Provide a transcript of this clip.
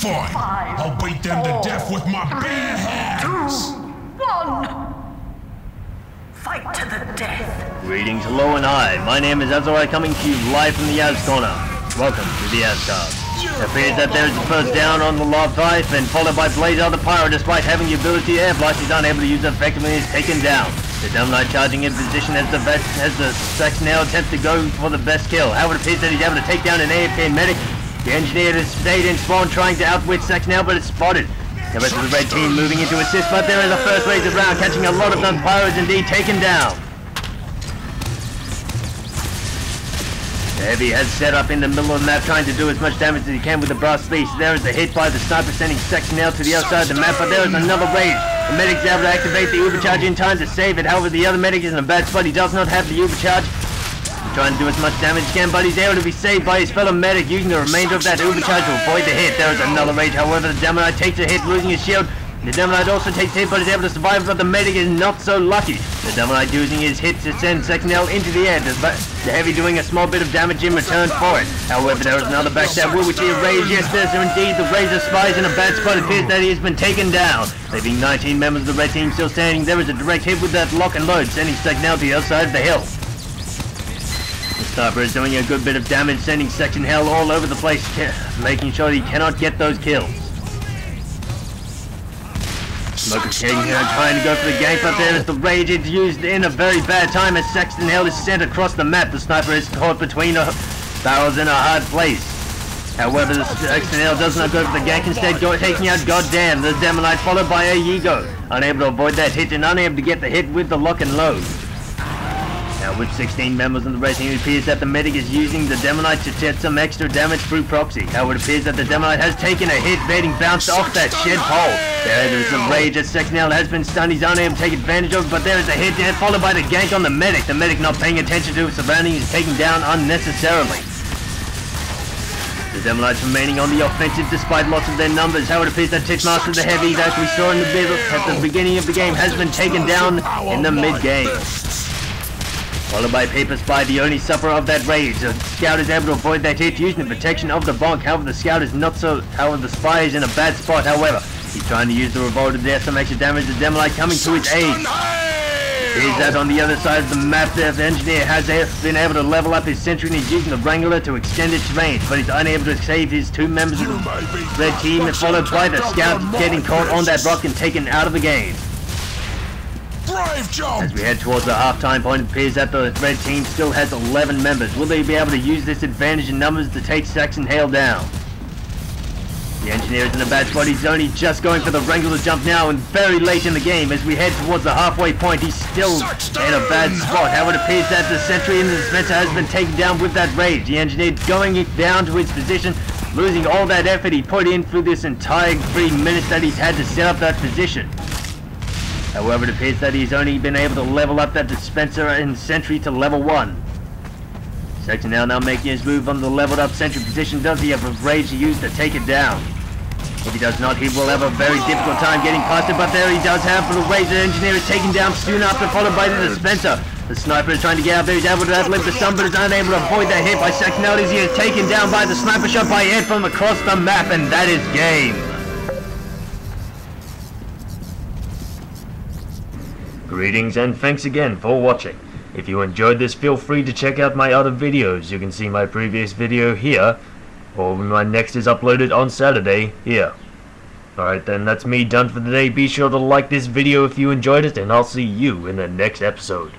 fun. I'll beat them to death with my bare hands. 2, 1. Fight to the death. Greetings, hello and hi. My name is AzCast, coming to you live from the Az Corner. Welcome to the AzCast. It appears that there is a first down on the log five, and followed by Blazer the Pyro. Despite having the ability to air blast, he's unable to use it effectively and is taken down. The Dumb Knight charging in position as the Saxton Hale attempts to go for the best kill. However, it appears that he's able to take down an AFK medic. The engineer has stayed in spawn trying to outwit Saxton Hale, but it's spotted. The rest of the red team moving into assist, but there is a first raise of round, catching a lot of those pyros indeed taken down. The Heavy has set up in the middle of the map, trying to do as much damage as he can with the brass beast. There is a hit by the sniper, sending Saxton Hale to the outside of the map, but there is another rage. The medic is able to activate the overcharge in time to save it. However, the other medic is in a bad spot. He does not have the overcharge. He's trying to do as much damage as he can, but he's able to be saved by his fellow medic, using the remainder of that overcharge to avoid the hit. There is another rage. However, the Demon Knight takes a hit, losing his shield. The Demon Knight also takes a hit, but is able to survive, but the medic is not so lucky. The Demon Knight using his hit to send Saxton Hale into the air, the Heavy doing a small bit of damage in return for it. However, there is another backstab, which he raised. Yes, there's indeed the Razor Spies in a bad spot. It appears that he has been taken down, leaving 19 members of the red team still standing. There is a direct hit with that lock and load, sending Saxton Hale to the other side of the hill. The sniper is doing a good bit of damage, sending Saxton Hale all over the place, making sure he cannot get those kills. Smoker King here trying to go for the gank, but there is the rage. It's used in a very bad time as Saxton Hale is sent across the map. The sniper is caught between barrels in a hard place. However, the Saxton Hale does not go for the gank, instead taking out Goddamn, the Demon Knight, followed by a Yigo. Unable to avoid that hit and unable to get the hit with the lock and load. Now with 16 members of the red team, it appears that the medic is using the Demon Knight to get some extra damage through proxy. However, it appears that the Demon Knight has taken a hit, getting bounced off that shed pole. There is a rage as Saxton Hale has been stunned. He's unable to take advantage of it, but there is a hit there, followed by the gank on the medic. The medic not paying attention to his surroundings, is taken down unnecessarily. The Demon Knights remaining on the offensive despite lots of their numbers. However, it appears that Titmaster the Heavy that we saw in the middle at the beginning of the game has been taken down in the mid-game. Followed by Paper Spy, the only sufferer of that rage. The Scout is able to avoid that hit using the protection of the bonk. However, the Scout is not so... However, the Spy is in a bad spot. However, he's trying to use the revolver there, some extra damage. The Demon Knight coming to his aid. Here's that on the other side of the map there. The Engineer has been able to level up his sentry and he's using the Wrangler to extend its range, but he's unable to save his two members of the red team, followed by the Scout getting caught on that rock and taken out of the game. As we head towards the halftime point, it appears that the red team still has 11 members. Will they be able to use this advantage in numbers to take Saxton Hale down? The Engineer is in a bad spot. He's only just going for the Wrangler jump now and very late in the game. As we head towards the halfway point, he's still in a bad spot. However, it appears that the sentry in the dispenser has been taken down with that rage. The Engineer going down to his position, losing all that effort he put in through this entire 3 minutes that he's had to set up that position. However, it appears that he's only been able to level up that dispenser and sentry to level 1. Saxton Hale now making his move on the leveled up sentry position. Does he have a rage to use to take it down? If he does not, he will have a very difficult time getting past it, but there he does have for the rage. The Engineer is taken down soon after, followed by the dispenser. The sniper is trying to get out there. He's able to outlive the stun, but is unable to avoid that hit by Saxton Hale as he is taken down by the sniper shot by Ed from across the map, and that is game. Greetings and thanks again for watching. If you enjoyed this, feel free to check out my other videos. You can see my previous video here, or when my next is uploaded on Saturday here. Alright then, that's me done for the day. Be sure to like this video if you enjoyed it, and I'll see you in the next episode.